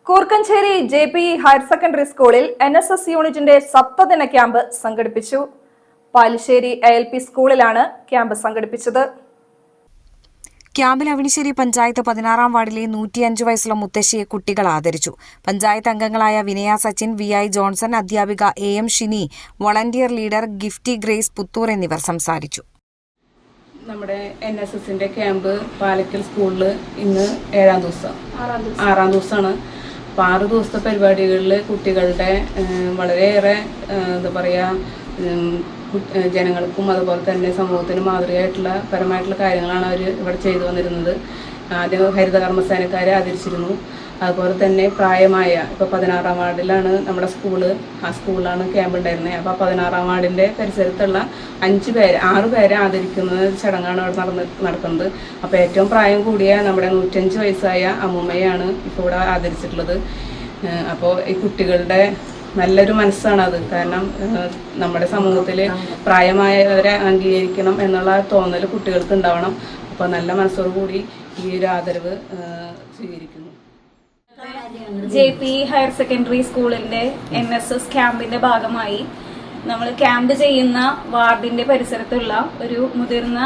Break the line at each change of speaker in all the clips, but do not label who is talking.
Koorkenchery JPE higher secondary സ്കൂളിൽ NSS യൂണിറ്റിന്റെ സപ്തദിന camp സംഘടിപ്പിച്ചു. പാലിശ്ശേരി ALP സ്കൂളിലാണ് ക്യാമ്പ് സംഘടിപ്പിച്ചത്.
ക്യാമ്പിൽ അവിണിശ്ശേരി പഞ്ചായത്ത് 16-ാം വാർഡിലെ 105 വയസ്സുള്ള മുത്തശ്ശിയെ കുട്ടികൾ ആദരിച്ചു. പഞ്ചായത്ത് അംഗങ്ങളായ വിനയ സച്ചിൻ, VI ജോൺസൺ, അധ്യാപിക AM Shini, volunteer leader Gifty grace Puthur എന്നിവർ സംസാരിച്ചു.
നമ്മുടെ NSSന്റെ ക്യാമ്പ് പാലക്കൽ സ്കൂളിൽ ഇന്ന് 6ാം ദിവസമാണ്. അപ്പോൾ 6 ദിവസത്തെ പരിപാടികളിൽ കുട്ടികളുടെ വളരെയേറെ എന്താ പറയുക, ജനങ്ങൾക്കും അതുപോലെ തന്നെ സമൂഹത്തിനും മാതൃകയായിട്ടുള്ള പരമായിട്ടുള്ള കാര്യങ്ങളാണ് അവർ ഇവിടെ ചെയ്തു വന്നിരുന്നത്. ആദ്യം ഹരിതകർമ്മസേനക്കാരെ ആദരിച്ചിരുന്നു. അതുപോലെ തന്നെ പ്രായമായ ഇപ്പോൾ 16-ാം വാർഡിലാണ് നമ്മുടെ സ്കൂള്, ആ സ്കൂളിലാണ് ക്യാമ്പ് ഉണ്ടായിരുന്നത്. അപ്പോൾ 16-ാം വാർഡിൻ്റെ പരിസരത്തുള്ള 6 പേരെ ആദരിക്കുന്ന ചടങ്ങാണ് അവിടെ നടക്കുന്നത്. അപ്പോൾ ഏറ്റവും പ്രായം കൂടിയ നമ്മുടെ 105 വയസ്സായ അമ്മൂമ്മയാണ് ഇപ്പോൾ ഇവിടെ ആദരിച്ചിട്ടുള്ളത്. അപ്പോൾ ഈ കുട്ടികളുടെ നല്ലൊരു മനസ്സാണത്. കാരണം നമ്മുടെ സമൂഹത്തിൽ പ്രായമായവരെ അംഗീകരിക്കണം എന്നുള്ള തോന്നൽ കുട്ടികൾക്ക് ഉണ്ടാവണം. അപ്പോൾ നല്ല മനസ്സോടുകൂടി ഈ ഒരു ആദരവ് സ്വീകരിക്കുന്നു.
JPE ഹയർ സെക്കൻഡറി സ്കൂളിന്റെ NSS ക്യാമ്പിന്റെ ഭാഗമായി നമ്മൾ ക്യാമ്പ് ചെയ്യുന്ന വാർഡിന്റെ പരിസരത്തുള്ള ഒരു മുതിർന്ന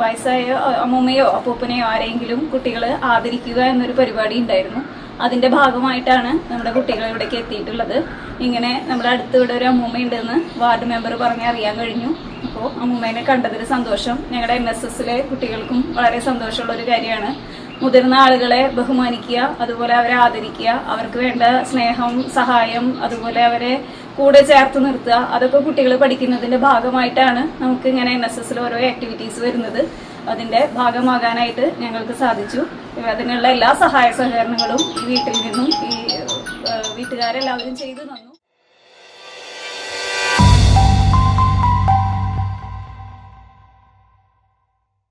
വയസ്സായ അമ്മൂമ്മയോ അപ്പൂപ്പനെയോ ആരെങ്കിലും കുട്ടികൾ ആദരിക്കുക എന്നൊരു പരിപാടി ഉണ്ടായിരുന്നു. അതിന്റെ ഭാഗമായിട്ടാണ് നമ്മുടെ കുട്ടികൾ ഇവിടേക്ക് എത്തിയിട്ടുള്ളത്. ഇങ്ങനെ നമ്മുടെ അടുത്ത് ഇവിടെ ഒരു അമ്മൂമ്മ ഉണ്ടെന്ന് വാർഡ് മെമ്പർ പറഞ്ഞ് അറിയാൻ കഴിഞ്ഞു. അപ്പോൾ അമ്മൂമ്മേനെ കണ്ടതിൽ സന്തോഷം. ഞങ്ങളുടെ NSSലെ കുട്ടികൾക്കും വളരെ സന്തോഷമുള്ള ഒരു കാര്യമാണ്. മുതിർന്ന ആളുകളെ ബഹുമാനിക്കുക, അതുപോലെ അവരെ ആദരിക്കുക, അവർക്ക് വേണ്ട സ്നേഹം, സഹായം, അതുപോലെ അവരെ കൂടെ ചേർത്ത് നിർത്തുക, അതൊക്കെ കുട്ടികൾ പഠിക്കുന്നതിന്റെ ഭാഗമായിട്ടാണ് നമുക്ക് ഇങ്ങനെ NSSൽ ഓരോ ആക്ടിവിറ്റീസ് വരുന്നത്. അതിന്റെ ഭാഗമാകാനായിട്ട് ഞങ്ങൾക്ക് സാധിച്ചു. അതിനുള്ള എല്ലാ സഹായ സഹകരണങ്ങളും ഈ വീട്ടിൽ നിന്നും ഈ വീട്ടുകാരെല്ലാവരും ചെയ്തു തന്നു.